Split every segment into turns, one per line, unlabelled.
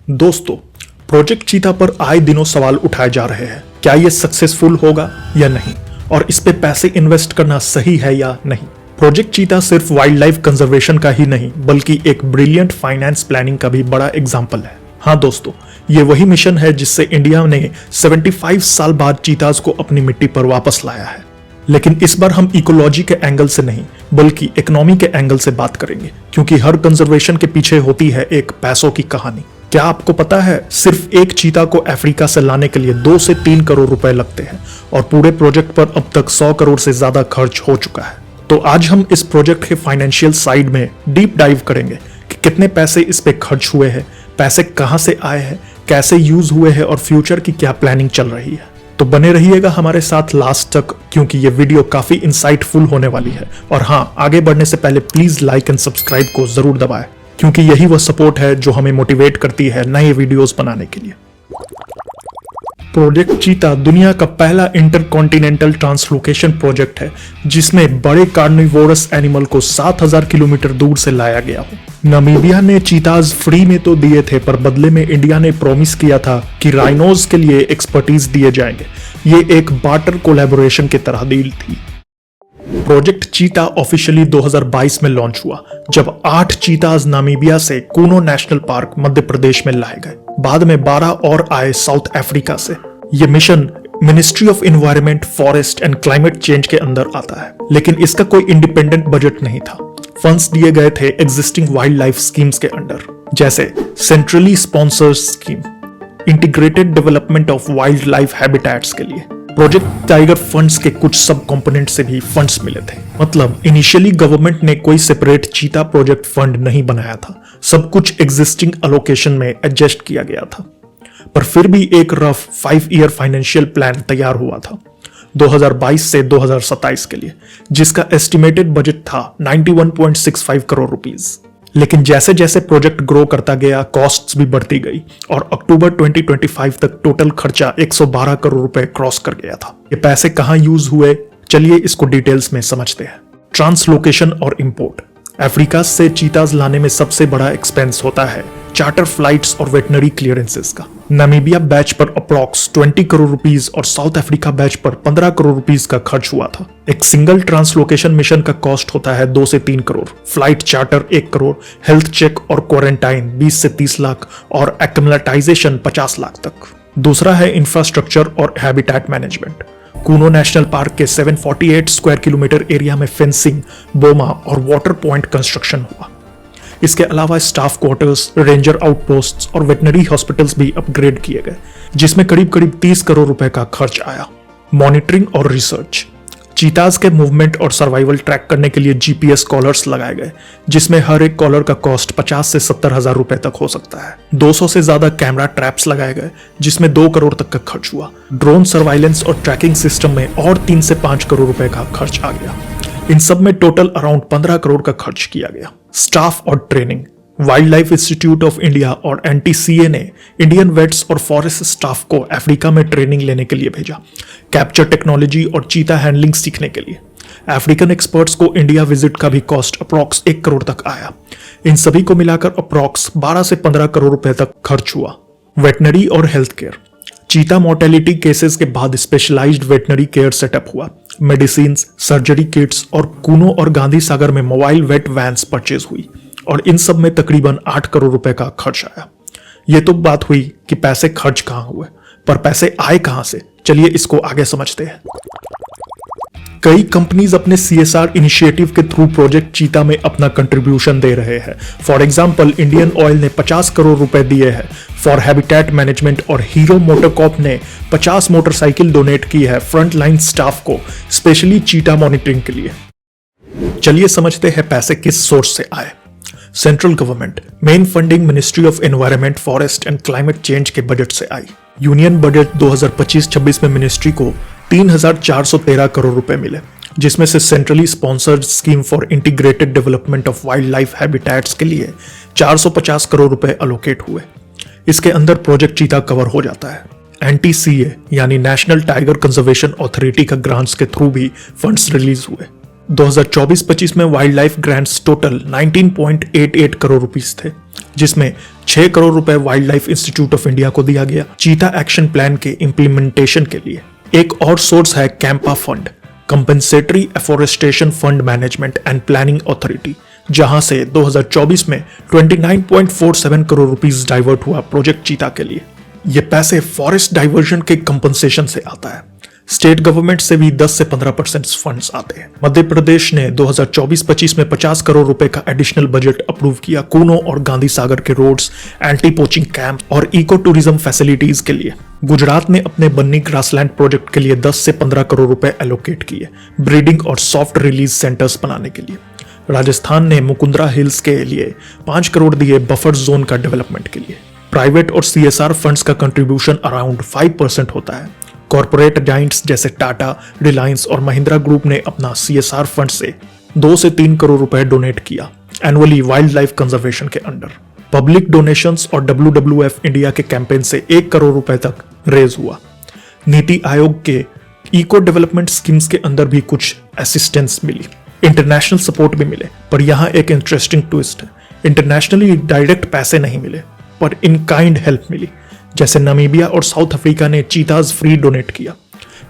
दोस्तों, प्रोजेक्ट चीता पर आए दिनों सवाल उठाए जा रहे हैं। क्या ये सक्सेसफुल होगा या नहीं, और इस पे पैसे इन्वेस्ट करना सही है या नहीं। प्रोजेक्ट चीता सिर्फ वाइल्ड लाइफ कंजर्वेशन का ही नहीं बल्कि एक ब्रिलियंट फाइनेंस प्लानिंग का भी बड़ा एग्जाम्पल है। हाँ दोस्तों, ये वही मिशन है जिससे इंडिया ने 75 साल बाद चीताज को अपनी मिट्टी पर वापस लाया है। लेकिन इस बार हम इकोलॉजी के एंगल से नहीं बल्कि इकोनॉमी के एंगल से बात करेंगे, क्योंकि हर कंजर्वेशन के पीछे होती है एक पैसों की कहानी। क्या आपको पता है, सिर्फ एक चीता को अफ्रीका से लाने के लिए 2 से 3 करोड़ रुपए लगते हैं और पूरे प्रोजेक्ट पर अब तक 100 करोड़ से ज्यादा खर्च हो चुका है। तो आज हम इस प्रोजेक्ट के फाइनेंशियल साइड में डीप डाइव करेंगे कि कितने पैसे इस पे खर्च हुए हैं, पैसे कहां से आए हैं, कैसे यूज हुए हैं और फ्यूचर की क्या प्लानिंग चल रही है। तो बने रहिएगा हमारे साथ लास्ट तक, क्योंकि ये वीडियो काफी इंसाइटफुल होने वाली है। और हाँ, आगे बढ़ने से पहले प्लीज लाइक एंड सब्सक्राइब को जरूर दबाएं, क्योंकि यही वो सपोर्ट है जो हमें मोटिवेट करती है नए वीडियोस बनाने के लिए। प्रोजेक्ट चीता दुनिया का पहला इंटरकॉन्टिनेंटल ट्रांसलोकेशन प्रोजेक्ट है जिसमें बड़े कार्निवोरस एनिमल को 7000 किलोमीटर दूर से लाया गया हो। नामीबिया ने चीताज फ्री में तो दिए थे, पर बदले में इंडिया ने प्रॉमिस किया था कि राइनोज के लिए एक्सपर्टीज दिए जाएंगे। ये एक बार्टर कोलैबोरेशन की तरह डील थी। प्रोजेक्ट चीता ऑफिशियली 2022 में लॉन्च हुआ, जब 8 चीताज नामीबिया से कूनो नेशनल पार्क मध्य प्रदेश में लाए गए। बाद में 12 और आए साउथ अफ्रीका से। यह mission ministry of environment, forest and climate change के अंदर आता है, लेकिन इसका कोई इंडिपेंडेंट बजट नहीं था। फंड्स दिए गए थे एग्जिस्टिंग वाइल्ड लाइफ स्कीम्स के अंडर, जैसे centrally sponsored scheme, integrated development of wild life habitats के लिए। प्रोजेक्ट टाइगर फंड्स के कुछ सब कंपोनेंट से भी फंड्स मिले थे। मतलब इनिशियली गवर्नमेंट ने कोई सेपरेट चीता प्रोजेक्ट फंड नहीं बनाया था, सब कुछ एग्जिस्टिंग एलोकेशन में एडजस्ट किया गया था। पर फिर भी एक रफ 5 ईयर फाइनेंशियल प्लान तैयार हुआ था 2022 से 2027 के लिए, जिसका एस्टिमेटेड बजट था 91.65 करोड़ रुपीस। लेकिन जैसे जैसे प्रोजेक्ट ग्रो करता गया, कॉस्ट्स भी बढ़ती गई और अक्टूबर 2025 तक टोटल खर्चा 112 करोड़ रुपए क्रॉस कर गया था। ये पैसे कहां यूज हुए, चलिए इसको डिटेल्स में समझते हैं। ट्रांसलोकेशन और इंपोर्ट। अफ्रीका से चीताज लाने में सबसे बड़ा एक्सपेंस होता है चार्टर फ्लाइट्स और वेटनरी क्लियरेंसेस का। नामीबिया बैच पर अप्रॉक्स 20 करोड़ रुपीस और साउथ अफ्रीका बैच पर 15 करोड़ रुपीस का खर्च हुआ था। एक सिंगल ट्रांसलोकेशन मिशन का कॉस्ट होता है 2 से 3 crore, flight charter 1 crore, health check और क्वारंटाइन 20 से 30 लाख और एक्मलेटाइजेशन 50 लाख तक। दूसरा है इंफ्रास्ट्रक्चर और habitat management. Kuno national park के 748 स्क्वायर किलोमीटर एरिया में फेंसिंग, बोमा और वाटर पॉइंट कंस्ट्रक्शन हुआ। इसके अलावा स्टाफ क्वार्टर्स, रेंजर आउटपोस्ट्स और वेटनरी हॉस्पिटल्स भी अपग्रेड किए गए, जिसमें करीब करीब 30 करोड़ रुपए का खर्च आया। मॉनिटरिंग और रिसर्च। चीताज के मूवमेंट और सर्वाइवल ट्रैक करने के लिए जीपीएस कॉलर्स लगाए गए, जिसमें हर एक कॉलर का कॉस्ट 50 से 70 हजार रुपए तक हो सकता है। 200 से ज्यादा कैमरा ट्रैप्स लगाए गए, जिसमें 2 करोड़ तक का खर्च हुआ। ड्रोन सर्वाइलेंस और ट्रैकिंग सिस्टम में और 3 से 5 करोड़ रुपए का खर्च आ गया। इन सब में टोटल अराउंड 15 करोड़ का खर्च किया गया। स्टाफ और training. Wild life institute of India और एनटीसीए ने इंडियन वेट्स और फॉरेस्ट स्टाफ को अफ्रीका में ट्रेनिंग लेने के लिए भेजा, कैप्चर टेक्नोलॉजी और चीता हैंडलिंग सीखने के लिए। अफ्रीकन एक्सपर्ट्स को इंडिया विजिट का भी कॉस्ट अप्रॉक्स 1 करोड़ तक आया। इन सभी को मिलाकर अप्रॉक्स 12 से 15 करोड़ रुपए तक खर्च हुआ। वेटनरी और हेल्थ केयर। चीता मोर्टेलिटी केसेस के बाद स्पेशलाइज्ड वेटनरी केयर सेटअप हुआ। मेडिसिन, सर्जरी किट्स और कूनो और गांधी सागर में मोबाइल वेट वैन्स परचेज हुई और इन सब में तकरीबन 8 करोड़ रुपए का खर्च आया। ये तो बात हुई कि पैसे खर्च कहां हुए, पर पैसे आए कहां से, चलिए इसको आगे समझते हैं। कई कंपनीज अपने सीएसआर इनिशिएटिव के थ्रू प्रोजेक्ट चीता में अपना कंट्रीब्यूशन दे रहे हैं। फॉर एग्जांपल, इंडियन ऑयल ने 50 करोड़ रुपए दिए हैं फॉर हैबिटेट मैनेजमेंट और हीरो मोटरकॉप ने 50 मोटरसाइकिल डोनेट की है फ्रंट लाइन स्टाफ को स्पेशली चीता मॉनिटरिंग के लिए। चलिए समझते हैं पैसे किस सोर्स से आए। Central government main funding ministry of environment, forest and climate change के बजट से आई। यूनियन बजट 2025-26 में मिनिस्ट्री को 3413 करोड़ रुपए मिले, जिसमें से centrally sponsored scheme for integrated development of wild life habitats के लिए 450 करोड़ रुपए अलोकेट हुए। इसके अंदर प्रोजेक्ट चीता कवर हो जाता है। एनटीसीए यानी नेशनल टाइगर कंजर्वेशन अथॉरिटी का ग्रांट्स के थ्रू भी फंड्स रिलीज हुए। 2024-25 में wild life grants total 19.88 crore rupees थे, जिसमें 6 करोड़ रुपए wild life institute of India को दिया गया चीता एक्शन प्लान के इम्प्लीमेंटेशन के लिए। एक और सोर्स है CAMPA fund, compensatory afforestation fund management and planning authority, जहां से 2024 में 29.47 करोड़ रुपीस डाइवर्ट हुआ प्रोजेक्ट चीता के लिए। ये पैसे फॉरेस्ट डाइवर्जन के कंपनसेशन से आता है। स्टेट गवर्नमेंट से भी 10 से 15% फंड्स आते हैं। मध्य प्रदेश ने 2024-25 में 50 करोड़ रुपए का एडिशनल बजट अप्रूव किया कूनो और गांधी सागर के रोड्स, एंटी पोचिंग कैंप और इको टूरिज्म फैसिलिटीज के लिए। गुजरात ने अपने बन्नी ग्रासलैंड प्रोजेक्ट के लिए 10 से 15 करोड़ रुपए एलोकेट किए ब्रीडिंग और सॉफ्ट रिलीज सेंटर्स बनाने के लिए। राजस्थान ने मुकुंदरा हिल्स के लिए 5 करोड़ दिए बफर जोन का डेवलपमेंट के लिए। प्राइवेट और CSR फंड्स का कंट्रीब्यूशन अराउंड 5% होता है। कॉर्पोरेट जाइंट्स जैसे टाटा, रिलायंस और महिंद्रा ग्रुप ने अपना CSR फंड से 2 से 3 करोड़ रुपए डोनेट किया एनुअली वाइल्ड लाइफ कंजर्वेशन के अंडर। पब्लिक डोनेशंस और WWF इंडिया के कैंपेन से 1 करोड़ रुपए तक रेज हुआ। नीति आयोग के इको डेवलपमेंट स्कीम्स के अंदर भी कुछ असिस्टेंस मिली, इंटरनेशनल सपोर्ट भी मिले, पर यहाँ एक इंटरेस्टिंग ट्विस्ट है। इंटरनेशनली डायरेक्ट पैसे नहीं मिले, पर इन काइंड हेल्प मिली, जैसे नामीबिया और साउथ अफ्रीका ने चीताज फ्री डोनेट किया।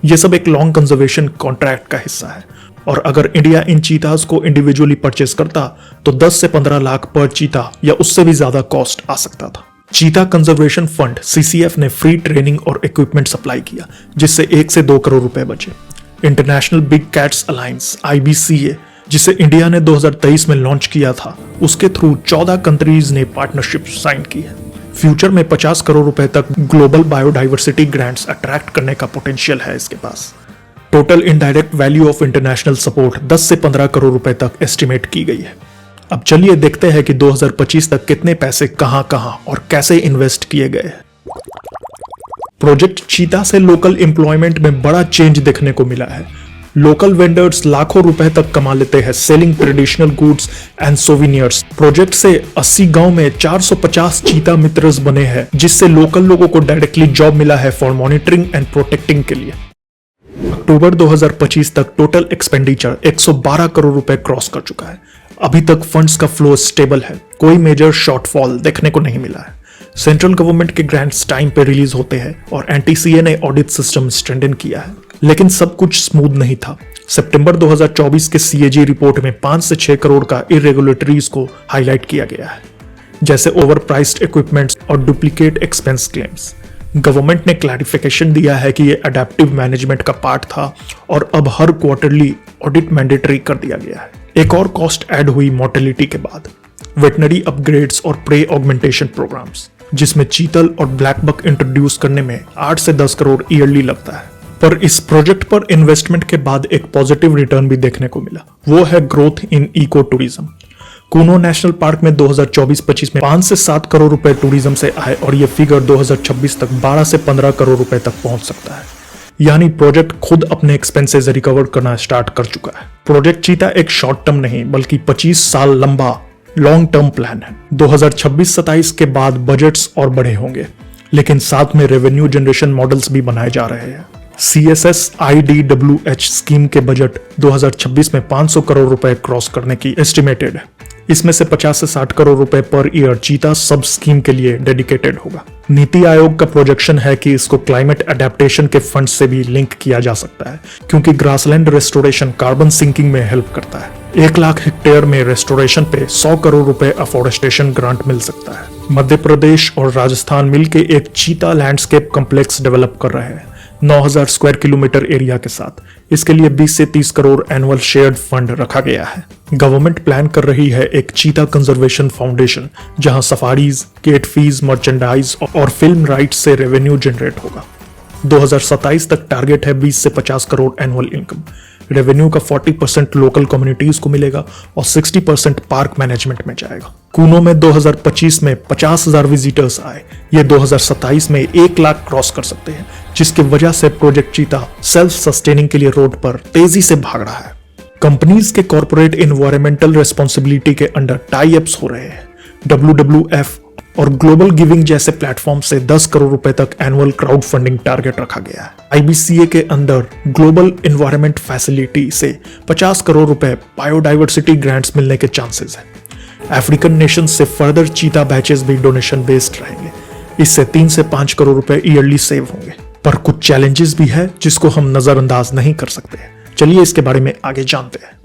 यह सब एक लॉन्ग कंजर्वेशन कॉन्ट्रैक्ट का हिस्सा है, और अगर इंडिया इन चीताज को इंडिविजुअली परचेस करता तो 10 से 15 लाख पर चीता या उससे भी ज्यादा कॉस्ट आ सकता था। चीता कंजर्वेशन फंड CCF ने फ्री ट्रेनिंग और इक्विपमेंट सप्लाई किया, जिससे 1 से 2 करोड़ रुपए बचे। International big cats alliance IBCA, जिसे इंडिया ने 2023 में लॉन्च किया था, उसके थ्रू 14 कंट्रीज ने पार्टनरशिप साइन की है। फ्यूचर में 50 करोड़ रुपए तक ग्लोबल बायोडाइवर्सिटी ग्रांट्स अट्रैक्ट करने का पोटेंशियल है इसके पास। Total indirect value of international support 10 से 15 करोड़ रुपए तक एस्टिमेट की गई है। अब चलिए देखते हैं कि 2025 तक कितने पैसे कहां और कैसे इन्वेस्ट किए गए हैं। प्रोजेक्ट चीता से लोकल एम्प्लॉयमेंट में बड़ा चेंज देखने को मिला है। लोकल वेंडर्स लाखों रुपए तक कमा लेते हैं selling traditional goods and souvenirs. Project से 80 गांव में 450 चीता मित्रस बने हैं, जिससे लोकल लोगों को डायरेक्टली जॉब मिला है फॉर मॉनिटरिंग एंड प्रोटेक्टिंग के लिए। अक्टूबर 2025 तक टोटल एक्सपेंडिचर 112 करोड़ रुपए क्रॉस कर चुका है। अभी तक फंड्स का फ्लो स्टेबल है, कोई मेजर शॉर्टफॉल देखने को नहीं मिला है। सेंट्रल गवर्नमेंट के ग्रांट्स टाइम पे रिलीज होते हैं और NTCA ने ऑडिट सिस्टम स्ट्रेंथन किया है, लेकिन सब कुछ स्मूथ नहीं था। सितंबर 2024 के CAG रिपोर्ट में 5 से 6 करोड़ का इरेगुलेटरीज को हाईलाइट किया गया है, जैसे ओवर प्राइस्ड इक्विपमेंट्स और डुप्लीकेट एक्सपेंस क्लेम्स। गवर्नमेंट ने क्लैरिफिकेशन दिया है कि ये अडेप्टिव मैनेजमेंट का पार्ट था और अब हर क्वार्टरली ऑडिट मैंडेटरी कर दिया गया है। एक और कॉस्ट ऐड हुई मोर्टेलिटी के बाद, वेटनरी अपग्रेड्स और प्रे ऑगमेंटेशन प्रोग्राम्स, जिसमें चीतल और ब्लैक बक इंट्रोड्यूस करने में 8 से 10 करोड़ ईयरली लगता है। पर इस प्रोजेक्ट पर इन्वेस्टमेंट के बाद एक पॉजिटिव रिटर्न भी देखने को मिला, वो है growth in eco tourism. Kuno national park में 2024-25 में 5 से 7 करोड़ रुपए टूरिज्म से आए और ये फिगर 2026 तक 12 से 15 करोड़ रुपए तक पहुंच सकता है। यानी प्रोजेक्ट खुद अपने एक्सपेंसेस रिकवर करना स्टार्ट कर चुका है। प्रोजेक्ट चीता एक शॉर्ट टर्म नहीं बल्कि 25 साल लंबा लॉन्ग टर्म प्लान है। 2026-27 के बाद बजट्स और बड़े होंगे, लेकिन साथ में रेवेन्यू जनरेशन मॉडल्स भी बनाए जा रहे हैं। CSS IDWH स्कीम के बजट 2026 में 500 करोड़ रुपए क्रॉस करने की एस्टिमेटेड है। इसमें से 50 से 60 करोड़ रुपए पर ईयर चीता सब स्कीम के लिए डेडिकेटेड होगा। नीति आयोग का प्रोजेक्शन है कि इसको क्लाइमेट अडेप्टेशन के फंड से भी लिंक किया जा सकता है, क्योंकि ग्रासलैंड रेस्टोरेशन कार्बन सिंकिंग में हेल्प करता है। 1 लाख हेक्टेयर में रेस्टोरेशन पे 100 करोड़ रुपए अफोरेस्टेशन ग्रांट मिल सकता है। मध्य प्रदेश और राजस्थान मिलकर एक चीता लैंडस्केप कॉम्प्लेक्स डेवलप कर रहे हैं 9000 स्क्वायर किलोमीटर एरिया के साथ। इसके लिए 20 से 30 करोड़ एनुअल शेयर्ड फंड रखा गया है। गवर्नमेंट प्लान कर रही है एक चीता कंजर्वेशन फाउंडेशन, जहां सफारीज, गेट फीस, मर्चेंडाइज और फिल्म राइट्स से रेवेन्यू जनरेट होगा। 2027 तक टारगेट है 20 से 50 करोड़ एनुअल इनकम। रेवेन्यू का 40% लोकल कम्युनिटीज को मिलेगा और 60% पार्क मैनेजमेंट में जाएगा। कूनो में 2025 में 50,000 विजिटर्स आए, ये 2027 में 1 लाख क्रॉस कर सकते हैं, जिसकी वजह से प्रोजेक्ट चीता सेल्फ सस्टेनिंग के लिए रोड पर तेजी से भाग रहा है। कंपनीज के कॉर्पोरेट एनवायरमेंटल रेस्पॉन्सिबिलिटी के अंडर टाई अप्स हो रहे हैं। WWF और ग्लोबल गिविंग जैसे प्लेटफॉर्म से 10 करोड़ रुपए तक एनुअल क्राउड फंडिंग टारगेट रखा गया है। आईबीसीए के अंदर ग्लोबल एनवायरनमेंट फैसिलिटी से 50 करोड़ रुपए बायोडाइवर्सिटी ग्रांट्स मिलने के चांसेस हैं। अफ्रीकन नेशन से फर्दर चीता बैचेस भी डोनेशन बेस्ड रहेंगे। इससे 3 से 5 करोड़ रुपए ईयरली सेव होंगे। पर कुछ चैलेंजेस भी है जिसको हम नजरअंदाज नहीं कर सकते। चलिए इसके बारे में आगे जानते हैं।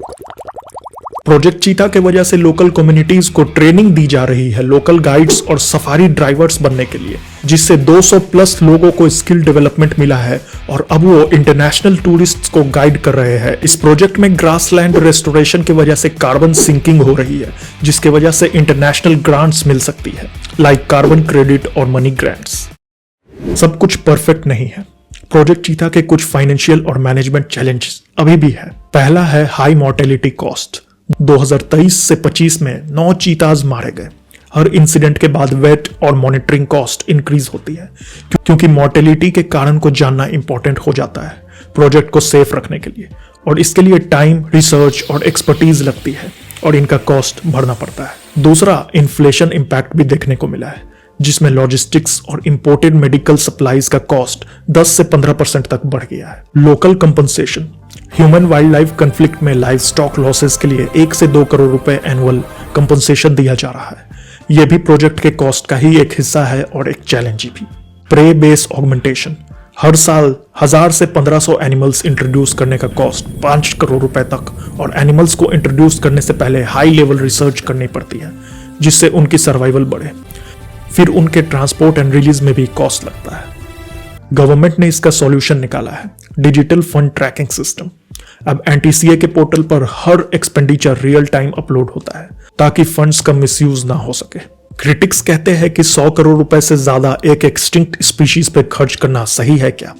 प्रोजेक्ट चीता के वजह से लोकल कम्युनिटीज को ट्रेनिंग दी जा रही है लोकल गाइड्स और सफारी ड्राइवर्स बनने के लिए, जिससे 200 प्लस लोगों को स्किल डेवलपमेंट मिला है और अब वो इंटरनेशनल टूरिस्ट्स को गाइड कर रहे हैं। इस प्रोजेक्ट में ग्रासलैंड रेस्टोरेशन की वजह से कार्बन सिंकिंग हो रही है, जिसके वजह से इंटरनेशनल ग्रांट्स मिल सकती है, लाइक कार्बन क्रेडिट और मनी ग्रांट्स। सब कुछ परफेक्ट नहीं है। प्रोजेक्ट चीता के कुछ फाइनेंशियल और मैनेजमेंट चैलेंजेस अभी भी है। पहला है हाई मॉर्टेलिटी कॉस्ट। 2023 से 25 में 9 चीताज मारे गए। हर इंसिडेंट के बाद वेट और मॉनिटरिंग कॉस्ट इंक्रीज होती है, क्योंकि मॉर्टेलिटी के कारण को जानना इंपॉर्टेंट हो जाता है प्रोजेक्ट को सेफ रखने के लिए, और इसके लिए टाइम, रिसर्च और एक्सपर्टीज लगती है और इनका कॉस्ट भरना पड़ता है। दूसरा, इन्फ्लेशन इंपैक्ट भी देखने को मिला है, जिसमें लॉजिस्टिक्स और इंपोर्टेड मेडिकल सप्लाईज का कॉस्ट 10 से 15% तक बढ़ गया है। Local compensation. Human wild life conflict में लाइफ स्टॉक लॉसेस के लिए 1 से 2 करोड़ रुपए एनुअल कंपनसेशन दिया जा रहा है। यह भी प्रोजेक्ट के कॉस्ट का ही एक हिस्सा है और एक चैलेंज भी। Prey base augmentation. हर साल 1000 से 1500 एनिमल्स इंट्रोड्यूस करने का कॉस्ट 5 करोड़ रुपए तक, और एनिमल्स को इंट्रोड्यूस करने से पहले हाई लेवल रिसर्च करनी पड़ती है, जिससे उनकी सर्वाइवल बढ़े। फिर उनके ट्रांसपोर्ट एंड रिलीज में भी कॉस्ट लगता है। गवर्नमेंट ने इसका सॉल्यूशन निकाला है, डिजिटल फंड ट्रैकिंग सिस्टम। अब एनटीसीए के पोर्टल पर हर एक्सपेंडिचर रियल टाइम अपलोड होता है, ताकि फंड्स का मिसयूज ना हो सके। क्रिटिक्स कहते हैं कि 100 करोड़ रुपए से ज्यादा एक एक्सटिंक्ट स्पीशीज पे खर्च करना सही है क्या?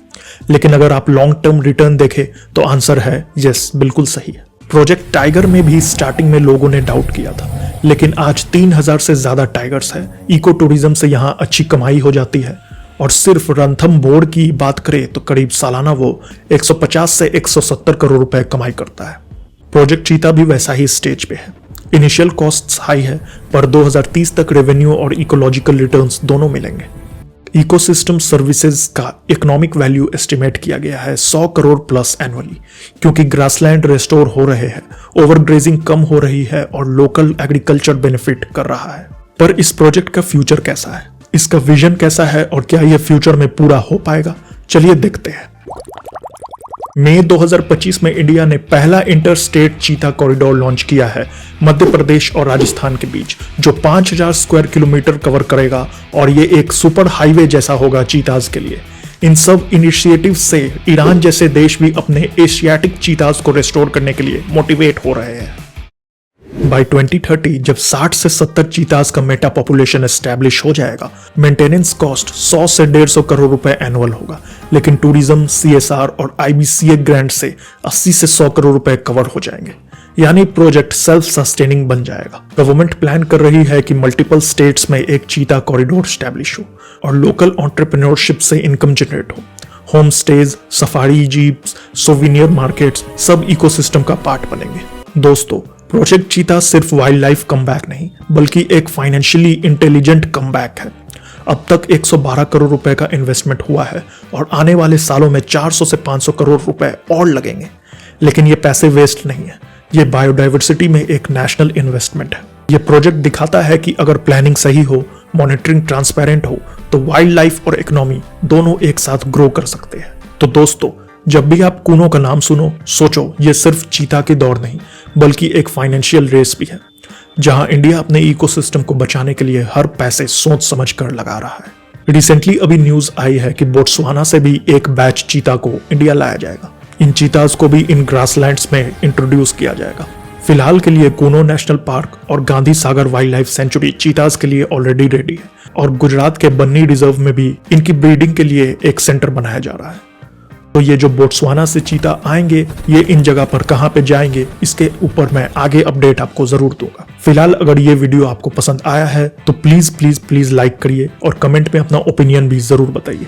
लेकिन अगर आप लॉन्ग टर्म रिटर्न देखें तो आंसर है यस, बिल्कुल सही है। प्रोजेक्ट टाइगर में भी स्टार्टिंग में लोगों ने डाउट किया था, लेकिन आज 3000 से ज्यादा टाइगर्स है। इको टूरिज्म से यहाँ अच्छी कमाई हो जाती है, और सिर्फ रणथंभौर की बात करें तो करीब सालाना वो 150 से 170 करोड़ रुपए कमाई करता है। प्रोजेक्ट चीता भी वैसा ही स्टेज पे है। इनिशियल कॉस्ट्स हाई है, पर 2030 तक रेवेन्यू और इकोलॉजिकल रिटर्न्स दोनों मिलेंगे। इकोसिस्टम सर्विसेज का इकोनॉमिक वैल्यू एस्टिमेट किया गया है 100 करोड़ प्लस एनुअली, क्योंकि ग्रासलैंड रेस्टोर हो रहे हैं, ओवरग्रेजिंग कम हो रही है और लोकल एग्रीकल्चर बेनिफिट कर रहा है। पर इस प्रोजेक्ट का फ्यूचर कैसा है, इसका विजन कैसा है और क्या यह फ्यूचर में पूरा हो पाएगा? चलिए देखते हैं। मई 2025 में इंडिया ने पहला इंटर स्टेट चीता कॉरिडोर लॉन्च किया है मध्य प्रदेश और राजस्थान के बीच, जो 5000 स्क्वायर किलोमीटर कवर करेगा, और ये एक सुपर हाईवे जैसा होगा चीताज के लिए। इन सब इनिशिएटिव से ईरान जैसे देश भी अपने एशियाटिक चीताज को रेस्टोर करने के लिए मोटिवेट हो रहे हैं। बाय 2030 जब 60 से 70 चीताज का मेटा पॉपुलेशन एस्टैब्लिश हो जाएगा, मेंटेनेंस कॉस्ट 100 से 150 करोड़ रुपए एनुअल होगा, लेकिन टूरिज्म, सीएसआर और आईबीसीए ग्रांट से 80 से 100 करोड़ रुपए कवर हो जाएंगे। यानी प्रोजेक्ट सेल्फ सस्टेनिंग बन जाएगा। गवर्नमेंट प्लान कर रही है कि मल्टीपल स्टेट्स में एक चीता कॉरिडोर एस्टैब्लिश हो और लोकल एंटरप्रेन्योरशिप से इनकम जनरेट हो। Home stage, safari jeeps, souvenir markets सब इकोसिस्टम का पार्ट बनेंगे। दोस्तों, प्रोजेक्ट चीता सिर्फ वाइल्ड लाइफ कमबैक नहीं, बल्कि एक फाइनेंशियली इंटेलिजेंट कमबैक है। अब तक 112 करोड़ रुपए का इन्वेस्टमेंट हुआ है और आने वाले सालों में 400 से 500 करोड़ रुपए और लगेंगे। लेकिन ये पैसे वेस्ट नहीं है, ये बायोडाइवर्सिटी में एक नेशनल इन्वेस्टमेंट है। ये प्रोजेक्ट दिखाता है कि अगर प्लानिंग सही हो, मॉनिटरिंग ट्रांसपेरेंट हो, तो वाइल्ड लाइफ और इकोनॉमी दोनों एक साथ ग्रो कर सकते हैं। तो दोस्तों, जब भी आप कूनो का नाम सुनो, सोचो ये सिर्फ चीता की दौड़ नहीं, बल्कि एक फाइनेंशियल रेस भी है, जहां इंडिया अपने इकोसिस्टम को बचाने के लिए हर पैसे सोच समझ कर लगा रहा है। रिसेंटली अभी न्यूज आई है कि बोट्सवाना से भी एक बैच चीता को इंडिया लाया जाएगा। इन चीताज को भी इन ग्रासलैंड्स में इंट्रोड्यूस किया जाएगा। फिलहाल के लिए कूनो नेशनल पार्क और Gandhi Sagar wild life sanctuary चीताज के लिए ऑलरेडी रेडी है, और गुजरात के बन्नी रिजर्व में भी इनकी ब्रीडिंग के लिए एक सेंटर बनाया जा रहा है। तो ये जो बोट्सवाना से चीता आएंगे, ये इन जगह पर कहां पे जाएंगे, इसके ऊपर मैं आगे अपडेट आपको जरूर दूंगा। फिलहाल अगर ये वीडियो आपको पसंद आया है तो प्लीज प्लीज प्लीज लाइक करिए और कमेंट में अपना ओपिनियन भी जरूर बताइए।